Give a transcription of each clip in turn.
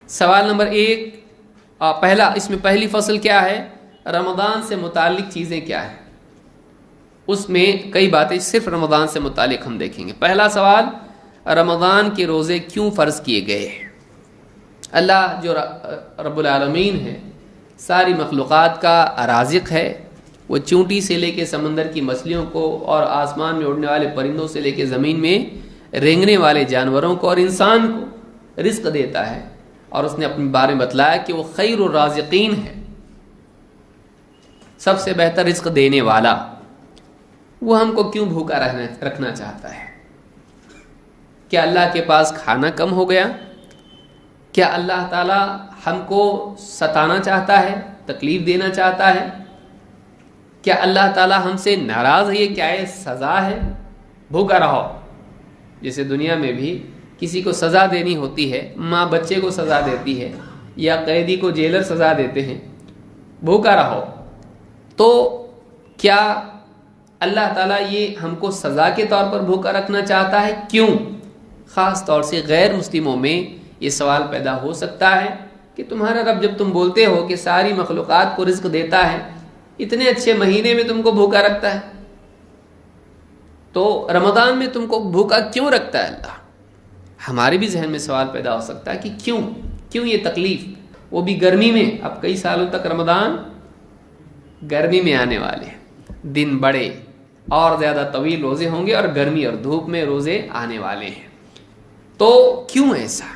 سوال نمبر 1، پہلا، اس میں پہلی فصل کیا ہے؟ رمضان سے متعلق چیزیں کیا ہیں؟ اس میں کئی باتیں صرف رمضان سے متعلق ہم دیکھیں گے۔ پہلا سوال، رمضان کے روزے کیوں فرض کیے گئے؟ اللہ جو رب العالمین ہے، ساری مخلوقات کا رازق ہے، وہ چونٹی سے لے کے سمندر کی مچھلیوں کو اور آسمان میں اڑنے والے پرندوں سے لے کے زمین میں رینگنے والے جانوروں کو اور انسان کو رزق دیتا ہے، اور اس نے اپنے بارے میں بتلایا کہ وہ خیر الرازقین ہے، سب سے بہتر رزق دینے والا۔ وہ ہم کو کیوں بھوکا رکھنا چاہتا ہے؟ کیا اللہ کے پاس کھانا کم ہو گیا؟ کیا اللہ تعالی ہم کو ستانا چاہتا ہے، تکلیف دینا چاہتا ہے؟ کیا اللہ تعالی ہم سے ناراض ہے؟ یہ کیا ہے؟ سزا ہے؟ بھوکا رہو۔ جیسے دنیا میں بھی کسی کو سزا دینی ہوتی ہے، ماں بچے کو سزا دیتی ہے یا قیدی کو جیلر سزا دیتے ہیں، بھوکا رہو۔ تو کیا اللہ تعالیٰ یہ ہم کو سزا کے طور پر بھوکا رکھنا چاہتا ہے؟ کیوں؟ خاص طور سے غیر مسلموں میں یہ سوال پیدا ہو سکتا ہے کہ تمہارا رب جب تم بولتے ہو کہ ساری مخلوقات کو رزق دیتا ہے، اتنے اچھے مہینے میں تم کو بھوکا رکھتا ہے، تو رمضان میں تم کو بھوکا کیوں رکھتا ہے اللہ؟ ہمارے بھی ذہن میں سوال پیدا ہو سکتا ہے کہ کیوں یہ تکلیف، وہ بھی گرمی میں۔ اب کئی سالوں تک رمضان گرمی میں آنے والے ہیں، دن بڑے اور زیادہ طویل روزے ہوں گے، اور گرمی اور دھوپ میں روزے آنے والے ہیں، تو کیوں ایسا؟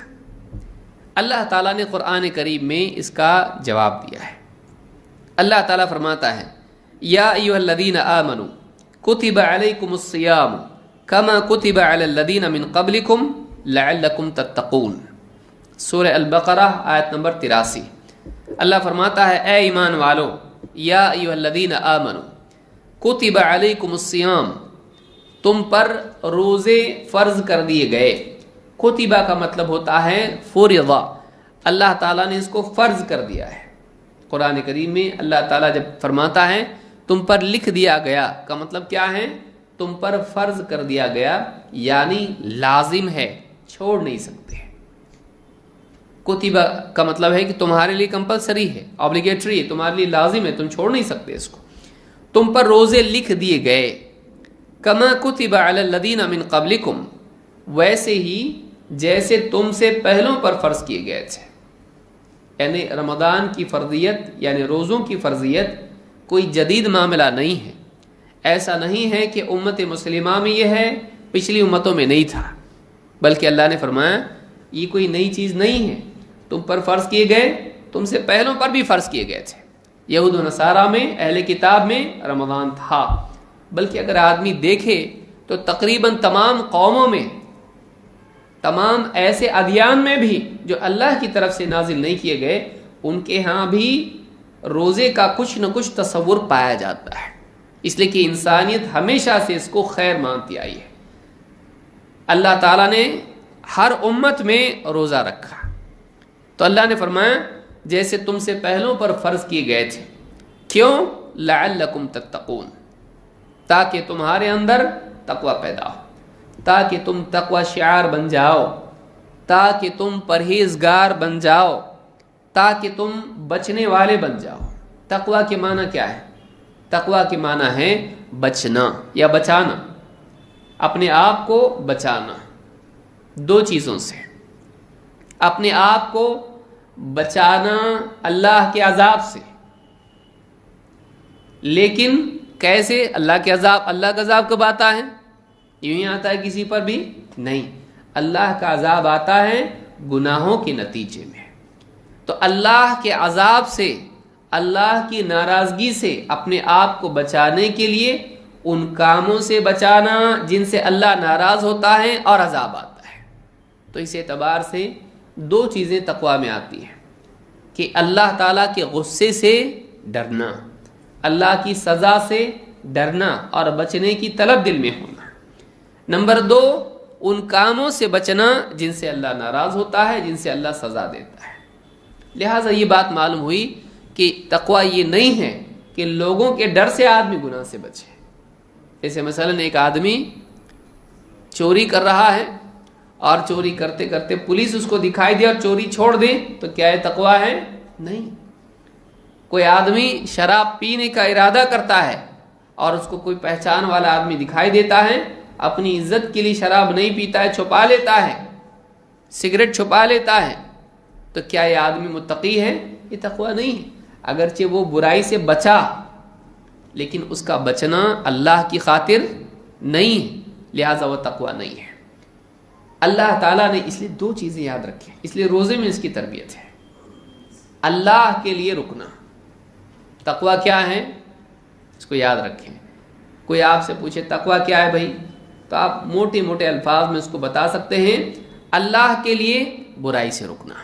اللہ تعالیٰ نے قرآن کریم میں اس کا جواب دیا ہے۔ اللہ تعالیٰ فرماتا ہے، یا ایھا الذین آمنوا کتب علیکم الصیام کما کتب علی الذین من قبلکم لعلکم تتقون، سورہ البقرہ آیت نمبر 83۔ اللہ فرماتا ہے، اے ایمان والو، یا ایھا الذین آمنوا کتب علیکم الصیام، تم پر روزے فرض کر دیے گئے۔ کتبہ کا مطلب ہوتا ہے فرض، اللہ تعالیٰ نے اس کو فرض کر دیا ہے۔ قرآن کریم میں اللہ تعالیٰ جب فرماتا ہے تم پر لکھ دیا گیا کا مطلب کیا ہے؟ تم پر فرض کر دیا گیا، یعنی لازم ہے، چھوڑ نہیں سکتے۔ کتبہ کا مطلب ہے کہ تمہارے لیے کمپلسری ہے، اوبلیگیٹری ہے، تمہارے لیے لازم ہے، تم چھوڑ نہیں سکتے اس کو۔ تم پر روزے لکھ دیے گئے، کما کتب علی الذین من قبلکم، ویسے ہی جیسے تم سے پہلوں پر فرض کیے گئے تھے۔ یعنی رمضان کی فرضیت، یعنی روزوں کی فرضیت کوئی جدید معاملہ نہیں ہے۔ ایسا نہیں ہے کہ امت مسلمہ میں یہ ہے، پچھلی امتوں میں نہیں تھا، بلکہ اللہ نے فرمایا یہ کوئی نئی چیز نہیں ہے، تم پر فرض کیے گئے، تم سے پہلوں پر بھی فرض کیے گئے تھے۔ یہود و نصارہ میں، اہل کتاب میں رمضان تھا، بلکہ اگر آدمی دیکھے تو تقریباً تمام قوموں میں، تمام ایسے ادیان میں بھی جو اللہ کی طرف سے نازل نہیں کیے گئے، ان کے ہاں بھی روزے کا کچھ نہ کچھ تصور پایا جاتا ہے، اس لیے کہ انسانیت ہمیشہ سے اس کو خیر مانتی آئی ہے۔ اللہ تعالیٰ نے ہر امت میں روزہ رکھا، تو اللہ نے فرمایا جیسے تم سے پہلوں پر فرض کیے گئے تھے۔ کیوں؟ لعلکم تتقون، تاکہ تمہارے اندر تقوی پیدا ہو، تاکہ تم تقوی شعار بن جاؤ، تاکہ تم پرہیزگار بن جاؤ، تاکہ تم بچنے والے بن جاؤ۔ تقوی کے معنی کیا ہے؟ تقوی کے معنی ہے بچنا یا بچانا، اپنے آپ کو بچانا دو چیزوں سے۔ اپنے آپ کو بچانا اللہ کے عذاب سے، لیکن کیسے؟ اللہ کے عذاب، اللہ کا عذاب کب آتا ہے؟ یوں ہی آتا ہے کسی پر بھی نہیں، اللہ کا عذاب آتا ہے گناہوں کے نتیجے میں۔ تو اللہ کے عذاب سے، اللہ کی ناراضگی سے اپنے آپ کو بچانے کے لیے ان کاموں سے بچانا جن سے اللہ ناراض ہوتا ہے اور عذاب آتا ہے۔ تو اس اعتبار سے دو چیزیں تقویٰ میں آتی ہیں کہ اللہ تعالیٰ کے غصے سے ڈرنا، اللہ کی سزا سے ڈرنا اور بچنے کی طلب دل میں ہونا۔ نمبر 2، ان کاموں سے بچنا جن سے اللہ ناراض ہوتا ہے، جن سے اللہ سزا دیتا ہے۔ لہٰذا یہ بات معلوم ہوئی کہ تقویٰ یہ نہیں ہے کہ لوگوں کے ڈر سے آدمی گناہ سے بچے۔ جیسے مثلاً ایک آدمی چوری کر رہا ہے اور چوری کرتے کرتے پولیس اس کو دکھائی دے اور چوری چھوڑ دے تو کیا یہ تقویٰ ہے؟ نہیں۔ کوئی آدمی شراب پینے کا ارادہ کرتا ہے اور اس کو کوئی پہچان والا آدمی دکھائی دیتا ہے، اپنی عزت کے لیے شراب نہیں پیتا ہے، چھپا لیتا ہے، سگریٹ چھپا لیتا ہے، تو کیا یہ آدمی متقی ہے؟ یہ تقویٰ نہیں ہے۔ اگرچہ وہ برائی سے بچا لیکن اس کا بچنا اللہ کی خاطر نہیں ہے، لہذا وہ تقویٰ نہیں ہے۔ اللہ تعالیٰ نے اس لیے دو چیزیں یاد رکھی، اس لیے روزے میں اس کی تربیت ہے۔ اللہ کے لیے رکنا، تقویٰ کیا ہے اس کو یاد رکھیں۔ کوئی آپ سے پوچھے تقویٰ کیا ہے بھائی، تو آپ موٹے موٹے الفاظ میں اس کو بتا سکتے ہیں، اللہ کے لیے برائی سے رکنا،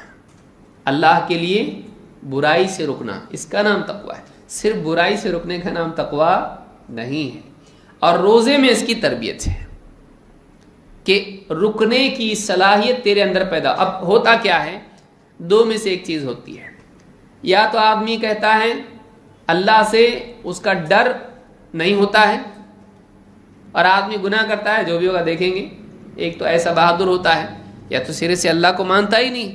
اللہ کے لیے برائی سے رکنا، اس کا نام تقویٰ ہے۔ صرف برائی سے رکنے کا نام تقویٰ نہیں ہے۔ اور روزے میں اس کی تربیت ہے کہ رکنے کی صلاحیت تیرے اندر پیدا۔ اب ہوتا کیا ہے، دو میں سے ایک چیز ہوتی ہے، یا تو آدمی کہتا ہے اللہ سے اس کا ڈر نہیں ہوتا ہے اور آدمی گناہ کرتا ہے، جو بھی ہوگا دیکھیں گے۔ ایک تو ایسا بہادر ہوتا ہے، یا تو سرے سے اللہ کو مانتا ہی نہیں،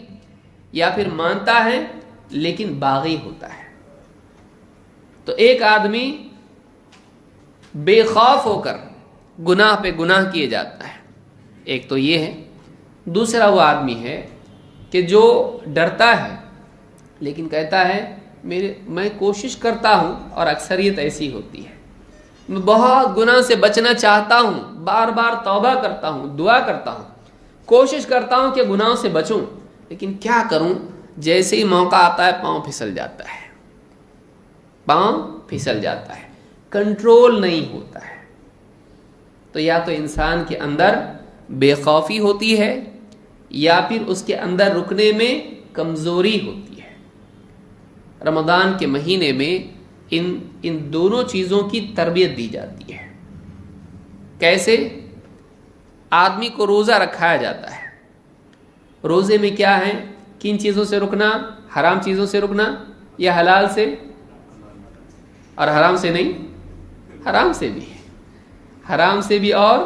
یا پھر مانتا ہے لیکن باغی ہوتا ہے۔ تو ایک آدمی بے خوف ہو کر گناہ پہ گناہ کیے جاتا ہے، ایک تو یہ ہے۔ دوسرا وہ آدمی ہے کہ جو ڈرتا ہے لیکن کہتا ہے میں کوشش کرتا ہوں، اور اکثریت ایسی ہوتی ہے، میں بہت گناہ سے بچنا چاہتا ہوں، بار بار توبہ کرتا ہوں، دعا کرتا ہوں، کوشش کرتا ہوں کہ گناہوں سے بچوں، لیکن کیا کروں، جیسے ہی موقع آتا ہے پاؤں پھسل جاتا ہے، پاؤں پھسل جاتا ہے، کنٹرول نہیں ہوتا ہے۔ تو یا تو انسان کے اندر بے خوفی ہوتی ہے، یا پھر اس کے اندر رکنے میں کمزوری ہوتی ہے۔ رمضان کے مہینے میں ان دونوں چیزوں کی تربیت دی جاتی ہے۔ کیسے؟ آدمی کو روزہ رکھایا جاتا ہے، روزے میں کیا ہے، کن چیزوں سے رکنا، حرام چیزوں سے رکنا یا حلال سے؟ اور حرام سے نہیں، حرام سے بھی ہے، حرام سے بھی اور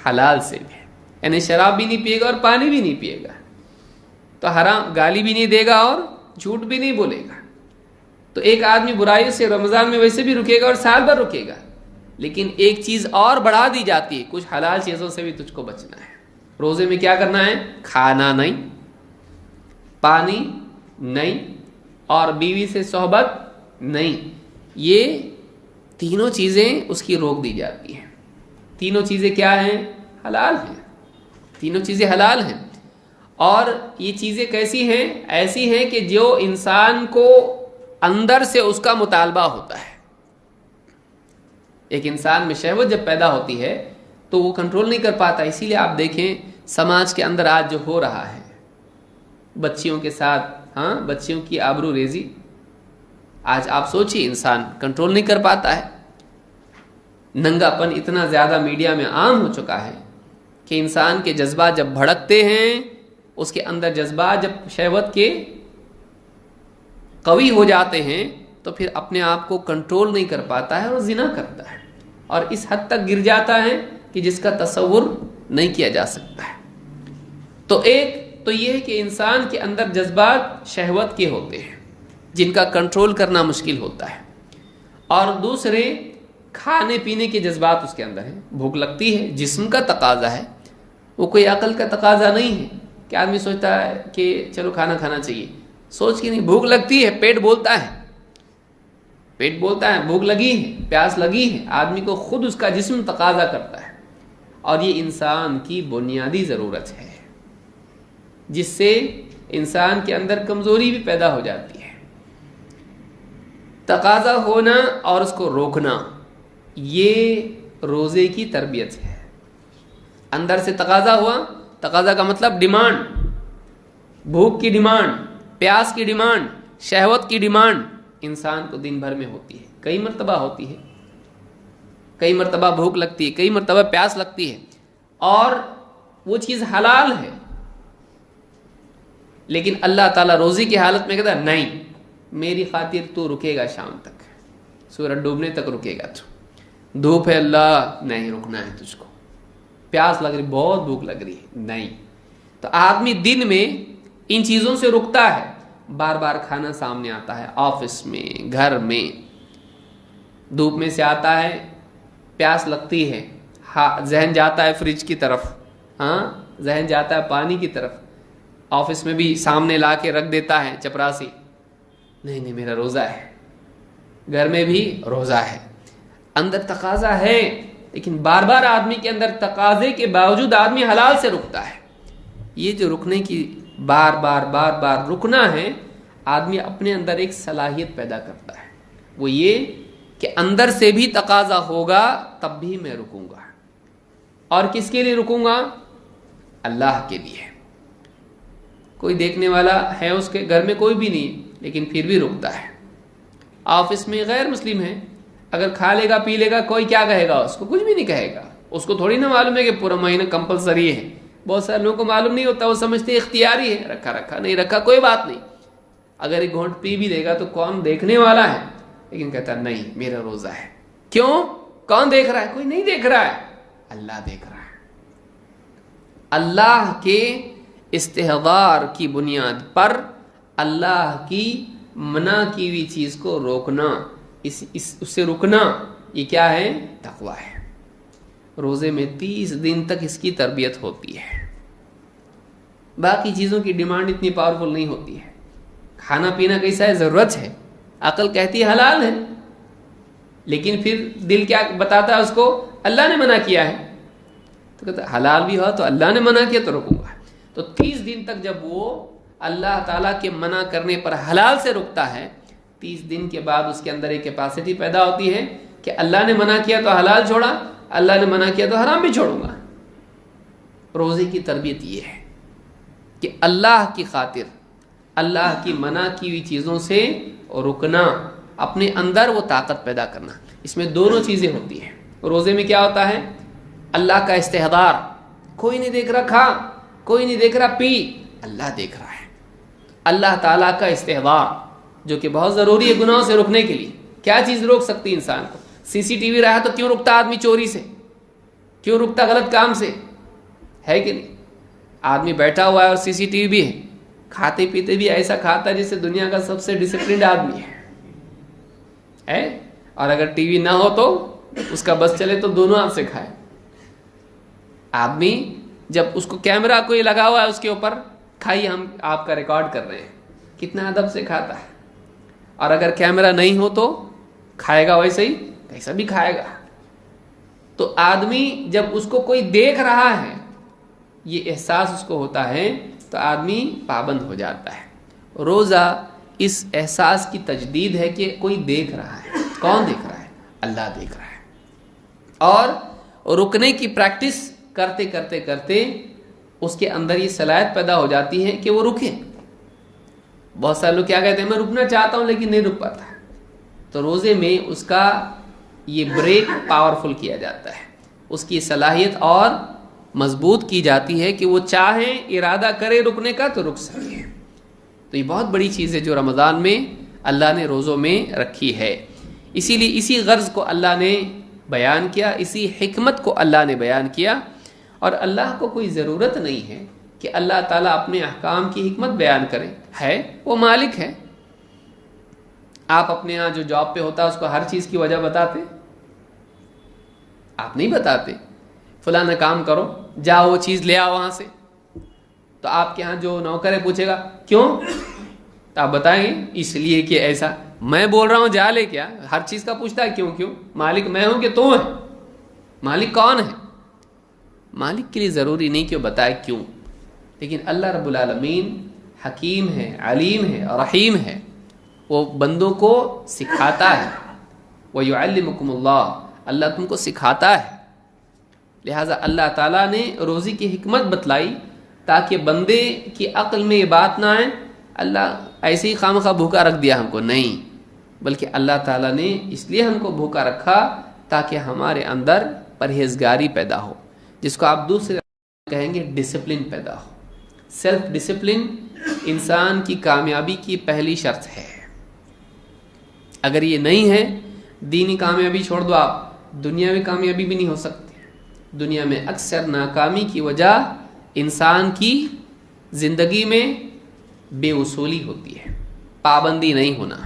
حلال سے بھی، یعنی شراب بھی نہیں پیے گا اور پانی بھی نہیں پیے گا، تو حرام، گالی بھی نہیں دے گا اور جھوٹ بھی نہیں بولے گا۔ تو ایک آدمی برائی سے رمضان میں ویسے بھی رکے گا اور سال بھر رکے گا، لیکن ایک چیز اور بڑھا دی جاتی ہے، کچھ حلال چیزوں سے بھی تجھ کو بچنا ہے۔ روزے میں کیا کرنا ہے، کھانا نہیں، پانی نہیں، اور بیوی سے صحبت نہیں، یہ تینوں چیزیں اس کی روک دی جاتی ہیں۔ تینوں چیزیں کیا ہیں، حلال ہیں، تینوں چیزیں حلال ہیں۔ اور یہ چیزیں کیسی ہیں، ایسی ہیں کہ جو انسان کو اندر سے اس کا مطالبہ ہوتا ہے۔ ایک انسان میں شہوت جب پیدا ہوتی ہے تو وہ کنٹرول نہیں کر پاتا۔ اسی لیے آپ دیکھیں سماج کے اندر آج جو ہو رہا ہے بچیوں کے ساتھ، بچیوں کی آبرو ریزی، آج آپ سوچیے انسان کنٹرول نہیں کر پاتا ہے۔ ننگا پن اتنا زیادہ میڈیا میں عام ہو چکا ہے کہ انسان کے جذبات جب بھڑکتے ہیں، اس کے اندر جذبات جب شہوت کے قوی ہو جاتے ہیں تو پھر اپنے آپ کو کنٹرول نہیں کر پاتا ہے اور زنا کرتا ہے، اور اس حد تک گر جاتا ہے کہ جس کا تصور نہیں کیا جا سکتا ہے۔ تو ایک تو یہ ہے کہ انسان کے اندر جذبات شہوت کے ہوتے ہیں جن کا کنٹرول کرنا مشکل ہوتا ہے، اور دوسرے کھانے پینے کے جذبات اس کے اندر ہیں۔ بھوک لگتی ہے، جسم کا تقاضا ہے، وہ کوئی عقل کا تقاضا نہیں ہے کہ آدمی سوچتا ہے کہ چلو کھانا کھانا چاہیے، سوچ کے نہیں، بھوک لگتی ہے، پیٹ بولتا ہے، پیٹ بولتا ہے، بھوک لگی ہے، پیاس لگی ہے، آدمی کو خود اس کا جسم تقاضا کرتا ہے، اور یہ انسان کی بنیادی ضرورت ہے جس سے انسان کے اندر کمزوری بھی پیدا ہو جاتی ہے۔ تقاضا ہونا اور اس کو روکنا، یہ روزے کی تربیت ہے۔ اندر سے تقاضا ہوا، تقاضا کا مطلب ڈیمانڈ، بھوک کی ڈیمانڈ، پیاس کی ڈیمانڈ، شہوت کی ڈیمانڈ انسان کو دن بھر میں ہوتی ہے، کئی مرتبہ ہوتی ہے، کئی مرتبہ بھوک لگتی ہے، کئی مرتبہ پیاس لگتی ہے، اور وہ چیز حلال ہے، لیکن اللہ تعالیٰ روزی کی حالت میں کہتا ہے نہیں، میری خاطر تو رکے گا شام تک، سورج ڈوبنے تک رکے گا، تو دھوپ ہے اللہ نہیں رکنا ہے تجھ کو، پیاس لگ رہی، بہت بھوک لگ رہی ہے نہیں، تو آدمی دن میں ان چیزوں سے رکتا ہے، بار بار کھانا سامنے آتا ہے، آفس میں، گھر میں، دھوپ میں سے آتا ہے، پیاس لگتی ہے، ذہن جاتا ہے فریج کی طرف، ذہن جاتا ہے پانی کی طرف، آفس میں بھی سامنے لا کے رکھ دیتا ہے چپراسی، نہیں میرا روزہ ہے، گھر میں بھی روزہ ہے، اندر تقاضا ہے، لیکن بار بار آدمی کے اندر تقاضے کے باوجود آدمی حلال سے رکتا ہے۔ یہ جو رکنے کی بار بار رکنا ہے، آدمی اپنے اندر ایک صلاحیت پیدا کرتا ہے، وہ یہ کہ اندر سے بھی تقاضا ہوگا تب بھی میں رکوں گا، اور کس کے لیے رکوں گا؟ اللہ کے لیے۔ کوئی دیکھنے والا ہے، اس کے گھر میں کوئی بھی نہیں، لیکن پھر بھی رکتا ہے۔ آفس میں غیر مسلم ہے، اگر کھا لے گا پی لے گا کوئی کیا کہے گا؟ اس کو کچھ بھی نہیں کہے گا، اس کو تھوڑی نہ معلوم ہے کہ پورا مہینہ کمپلسری ہے۔ بہت سارے لوگوں کو معلوم نہیں ہوتا، وہ سمجھتے ہیں اختیاری ہے، رکھا رکھا، نہیں رکھا کوئی بات نہیں، اگر ایک گھونٹ پی بھی لے گا تو کون دیکھنے والا ہے؟ لیکن کہتا نہیں میرا روزہ ہے۔ کیوں؟ کون دیکھ رہا ہے؟ کوئی نہیں دیکھ رہا ہے، اللہ دیکھ رہا ہے۔ اللہ کے استحضار کی بنیاد پر اللہ کی منع کی ہوئی چیز کو روکنا، اس سے رکنا، یہ کیا ہے؟ تقویٰ ہے۔ روزے میں 30 دن تک اس کی تربیت ہوتی ہے۔ باقی چیزوں کی ڈیمانڈ اتنی پاورفل نہیں ہوتی ہے۔ کھانا پینا کیسا ہے؟ ضرورت ہے، عقل کہتی ہے حلال ہے، لیکن پھر دل کیا بتاتا ہے اس کو؟ اللہ نے منع کیا ہے، تو کہتا ہے حلال بھی ہوا تو اللہ نے منع کیا تو رکوں گا۔ تو 30 دن تک جب وہ اللہ تعالیٰ کے منع کرنے پر حلال سے رکتا ہے، 30 دن کے بعد اس کے اندر ایک کیپیسٹی پیدا ہوتی ہے کہ اللہ نے منع کیا تو حلال چھوڑا، اللہ نے منع کیا تو حرام بھی چھوڑوں گا۔ روزے کی تربیت یہ ہے کہ اللہ کی خاطر اللہ کی منع کی ہوئی چیزوں سے رکنا، اپنے اندر وہ طاقت پیدا کرنا۔ اس میں دونوں چیزیں ہوتی ہیں۔ روزے میں کیا ہوتا ہے؟ اللہ کا استحضار، کوئی نہیں دیکھ رہا کھا، کوئی نہیں دیکھ رہا پی، اللہ دیکھ رہا ہے۔ اللہ تعالیٰ کا استحضار جو کہ بہت ضروری ہے گناہوں سے رکنے کے لیے۔ کیا چیز روک سکتی ہے انسان کو؟ CCTV رہا تو کیوں رکتا آدمی چوری سے؟ کیوں رکتا غلط کام سے؟ ہے کہ نہیں؟ آدمی بیٹھا ہوا ہے اور CCTV بھی ہے، کھاتے پیتے بھی ایسا کھاتا ہے جیسے دنیا کا سب سے ڈسپلنڈ آدمی ہے، اور اگر ٹی وی نہ ہو تو اس کا بس چلے تو دونوں ہاتھ سے کھائے۔ آدمی جب اس کو کیمرہ کوئی لگا ہوا ہے اس کے اوپر، کھائیے ہم آپ کا ریکارڈ کر رہے ہیں، کتنا ادب سے کھاتا ہے، اور اگر کیمرہ نہیں ہو تو کھائے گا ویسے ہی، کیسا بھی کھائے گا۔ تو آدمی جب اس کو کوئی دیکھ رہا ہے، یہ احساس اس کو ہوتا ہے تو آدمی پابند ہو جاتا ہے۔ روزہ اس احساس کی تجدید ہے کہ کوئی دیکھ رہا ہے۔ کون دیکھ رہا ہے؟ اللہ دیکھ رہا ہے۔ اور رکنے کی پریکٹس کرتے کرتے کرتے اس کے اندر یہ صلاحیت پیدا ہو جاتی ہے کہ وہ رکے۔ بہت سارے لوگ کیا کہتے ہیں؟ میں رکنا چاہتا ہوں لیکن نہیں رک پاتا۔ تو روزے میں اس کا یہ بریک پاورفل کیا جاتا ہے، اس کی صلاحیت اور مضبوط کی جاتی ہے کہ وہ چاہے ارادہ کرے رکنے کا تو رک سکے۔ تو یہ بہت بڑی چیز ہے جو رمضان میں اللہ نے روزوں میں رکھی ہے۔ اسی لیے اسی غرض کو اللہ نے بیان کیا، اسی حکمت کو اللہ نے بیان کیا، اور اللہ کو کوئی ضرورت نہیں ہے کہ اللہ تعالیٰ اپنے احکام کی حکمت بیان کرے، ہے وہ مالک ہے۔ آپ اپنے ہاں جو جاب پہ ہوتا ہے اس کو ہر چیز کی وجہ بتاتے؟ آپ نہیں بتاتے۔ فلانا کام کرو، جاؤ وہ چیز لے آؤ وہاں سے، تو آپ کے ہاں جو نوکر ہے پوچھے گا کیوں، تو آپ بتائیں گے اس لیے کہ ایسا میں بول رہا ہوں جا لے، کیا ہر چیز کا پوچھتا ہے کیوں؟ کیوں؟ مالک میں ہوں کہ تو ہے؟ مالک کون ہے؟ مالک کے لیے ضروری نہیں کہ وہ بتائے کیوں، لیکن اللہ رب العالمین حکیم ہے، علیم ہے، رحیم ہے، وہ بندوں کو سکھاتا ہے۔ وَيُعَلِّمُكُمُ اللَّهُ، اللہ تم کو سکھاتا ہے۔ لہٰذا اللہ تعالیٰ نے روزی کی حکمت بتلائی تاکہ بندے کی عقل میں یہ بات نہ آئے اللہ ایسے ہی خامخواہ بھوکا رکھ دیا ہم کو، نہیں، بلکہ اللہ تعالیٰ نے اس لیے ہم کو بھوکا رکھا تاکہ ہمارے اندر پرہیزگاری پیدا ہو، جس کو آپ دوسرے کہیں گے ڈسپلن پیدا ہو۔ سیلف ڈسپلن انسان کی کامیابی کی پہلی شرط ہے۔ اگر یہ نہیں ہے، دینی کامیابی چھوڑ دو، آپ دنیاوی کامیابی بھی نہیں ہو سکتی۔ دنیا میں اکثر ناکامی کی وجہ انسان کی زندگی میں بے اصولی ہوتی ہے، پابندی نہیں ہونا،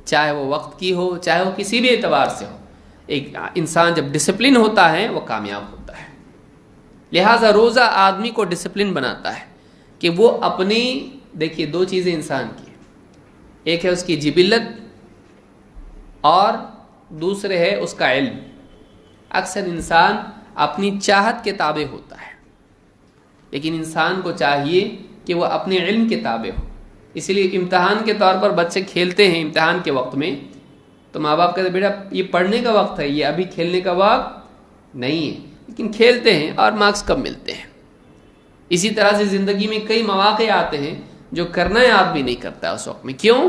چاہے وہ وقت کی ہو، چاہے وہ کسی بھی اعتبار سے ہو۔ ایک انسان جب ڈسپلن ہوتا ہے وہ کامیاب ہوتا ہے۔ لہٰذا روزہ آدمی کو ڈسپلن بناتا ہے کہ وہ اپنی، دیکھیے دو چیزیں انسان کی، ایک ہے اس کی جبلت اور دوسرے ہے اس کا علم۔ اکثر انسان اپنی چاہت کے تابع ہوتا ہے، لیکن انسان کو چاہیے کہ وہ اپنے علم کے تابع ہو۔ اسی لیے امتحان کے طور پر بچے کھیلتے ہیں امتحان کے وقت میں، تو ماں باپ کہتے ہیں بیٹا یہ پڑھنے کا وقت ہے، یہ ابھی کھیلنے کا وقت نہیں ہے، لیکن کھیلتے ہیں اور مارکس کم ملتے ہیں۔ اسی طرح سے زندگی میں کئی مواقع آتے ہیں جو کرنا ہے آدمی نہیں کرتا اس وقت میں، کیوں؟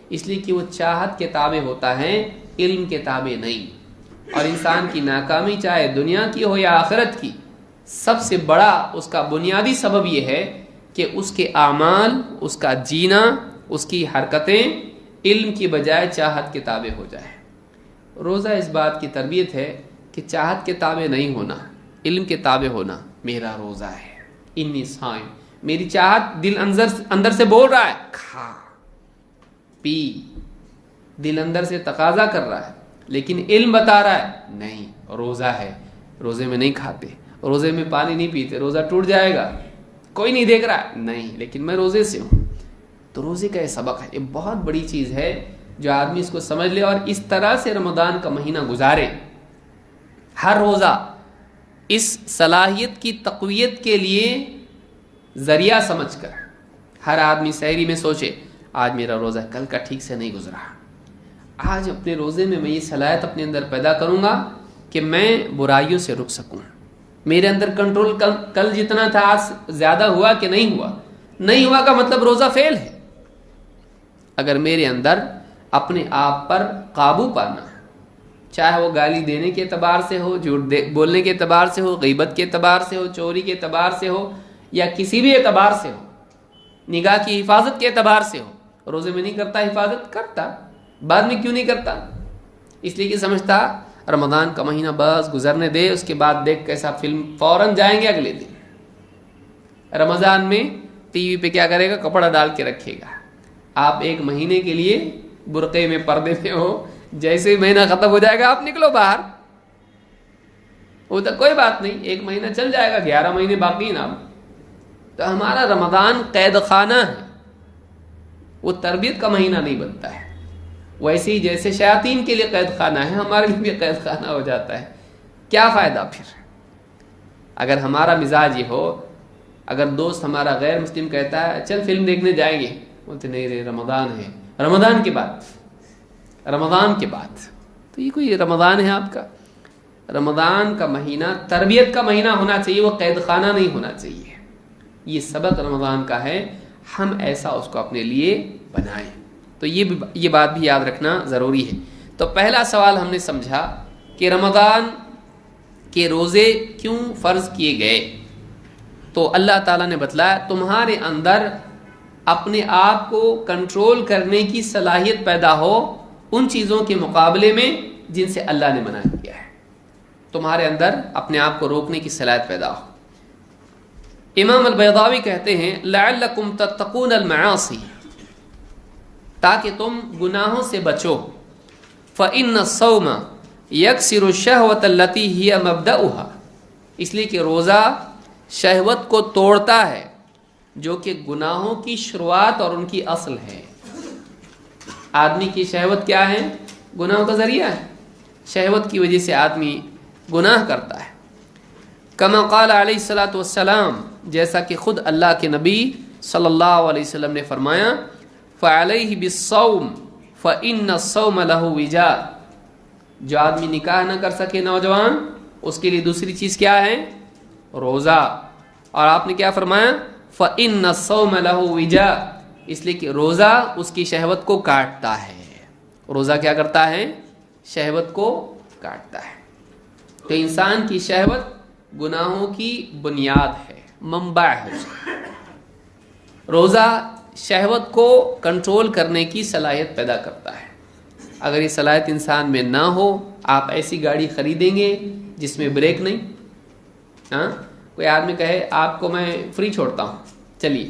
اس لیے کہ وہ چاہت کے تابع ہوتا ہے، علم کے تابع نہیں۔ اور انسان کی ناکامی چاہے دنیا کی ہو یا آخرت کی، سب سے بڑا اس کا بنیادی سبب یہ ہے کہ اس کے اعمال، اس کا جینا، اس کی حرکتیں علم کی بجائے چاہت کے تابع ہو جائے۔ روزہ اس بات کی تربیت ہے کہ چاہت کے تابع نہیں ہونا، علم کے تابع ہونا۔ میرا روزہ ہے، انی صائم، میری چاہت دل اندر سے بول رہا ہے کھا پی، دل اندر سے تقاضا کر رہا ہے، لیکن علم بتا رہا ہے نہیں، روزہ ہے، روزے میں نہیں کھاتے، روزے میں پانی نہیں پیتے، روزہ ٹوٹ جائے گا، کوئی نہیں دیکھ رہا ہے، نہیں لیکن میں روزے سے ہوں۔ تو روزے کا یہ سبق ہے، یہ بہت بڑی چیز ہے جو آدمی اس کو سمجھ لے اور اس طرح سے رمضان کا مہینہ گزارے۔ ہر روزہ اس صلاحیت کی تقویت کے لیے ذریعہ سمجھ کر ہر آدمی سحری میں سوچے آج میرا روزہ کل کا ٹھیک سے نہیں گزرا، آج اپنے روزے میں یہ صلاحیت اپنے اندر پیدا کروں گا کہ میں برائیوں سے رک سکوں۔ میرے اندر کنٹرول کل جتنا تھا آج زیادہ ہوا کہ نہیں ہوا؟ نہیں ہوا کا مطلب روزہ فیل ہے۔ اگر میرے اندر اپنے آپ پر قابو پانا ہے، چاہے وہ گالی دینے کے اعتبار سے ہو، جھوٹ بولنے کے اعتبار سے ہو، غیبت کے اعتبار سے ہو، چوری کے اعتبار سے ہو، یا کسی بھی اعتبار سے ہو، نگاہ کی حفاظت کے اعتبار سے ہو، روزے میں نہیں کرتا حفاظت، کرتا، بعد میں کیوں نہیں کرتا؟ اس لیے کہ سمجھتا رمضان کا مہینہ بس گزرنے دے، اس کے بعد دیکھ کیسا فلم، فوراً جائیں گے اگلے دن۔ رمضان میں ٹی وی پہ کیا کرے گا؟ کپڑا ڈال کے رکھے گا۔ آپ ایک مہینے کے لیے برقعے میں، پردے میں ہو، جیسے ہی مہینہ ختم ہو جائے گا آپ نکلو باہر، وہ تو کوئی بات نہیں، ایک مہینہ چل جائے گا، 11 مہینے باقی ہیں نا۔ تو ہمارا رمضان قید خانہ ہے، وہ تربیت کا مہینہ نہیں بنتا ہے۔ ویسے ہی جیسے شیاطین کے لیے قید خانہ ہے، ہمارے لیے بھی قید خانہ ہو جاتا ہے۔ کیا فائدہ پھر؟ اگر ہمارا مزاج یہ ہو، اگر دوست ہمارا غیر مسلم کہتا ہے چل فلم دیکھنے جائیں گے، بولتے نہیں رے رمضان ہے، رمضان کے بعد، تو یہ کوئی رمضان ہے آپ کا؟ رمضان کا مہینہ تربیت کا مہینہ ہونا چاہیے، وہ قید خانہ نہیں ہونا چاہیے۔ یہ سبق رمضان کا ہے، ہم ایسا اس کو اپنے لیے بنائیں۔ تو یہ بات بھی یاد رکھنا ضروری ہے۔ تو پہلا سوال ہم نے سمجھا کہ رمضان کے روزے کیوں فرض کیے گئے، تو اللہ تعالیٰ نے بتلایا تمہارے اندر اپنے آپ کو کنٹرول کرنے کی صلاحیت پیدا ہو ان چیزوں کے مقابلے میں جن سے اللہ نے منع کیا ہے، تمہارے اندر اپنے آپ کو روکنے کی صلاحیت پیدا ہو۔ امام البیضاوی کہتے ہیں لعلکم تتقون المعاصی، تاکہ تم گناہوں سے بچو، فإن الصوم یکسر الشہوۃ التی ہی مبدأها، اس لیے کہ روزہ شہوت کو توڑتا ہے جو کہ گناہوں کی شروعات اور ان کی اصل ہے۔ آدمی کی شہوت کیا ہے؟ گناہوں کا ذریعہ ہے، شہوت کی وجہ سے آدمی گناہ کرتا ہے۔ کما قال علیہ الصلوۃ والسلام، جیسا کہ خود اللہ کے نبی صلی اللہ علیہ وسلم نے فرمایا فعلیہ بالصوم فإن الصوم لہ وجاء، جو آدمی نکاح نہ کر سکے نوجوان، اس کے لیے دوسری چیز کیا ہے؟ روزہ۔ اور آپ نے کیا فرمایا؟ فإن الصوم لہ وجاء، اس لیے کہ روزہ اس کی شہوت کو کاٹتا ہے۔ روزہ کیا کرتا ہے؟ شہوت کو کاٹتا ہے۔ تو انسان کی شہوت گناہوں کی بنیاد ہے، منبع ہے۔ روزہ شہوت کو کنٹرول کرنے کی صلاحیت پیدا کرتا ہے۔ اگر یہ صلاحیت انسان میں نہ ہو، آپ ایسی گاڑی خریدیں گے جس میں بریک نہیں، کوئی آدمی کہے آپ کو میں فری چھوڑتا ہوں چلیے،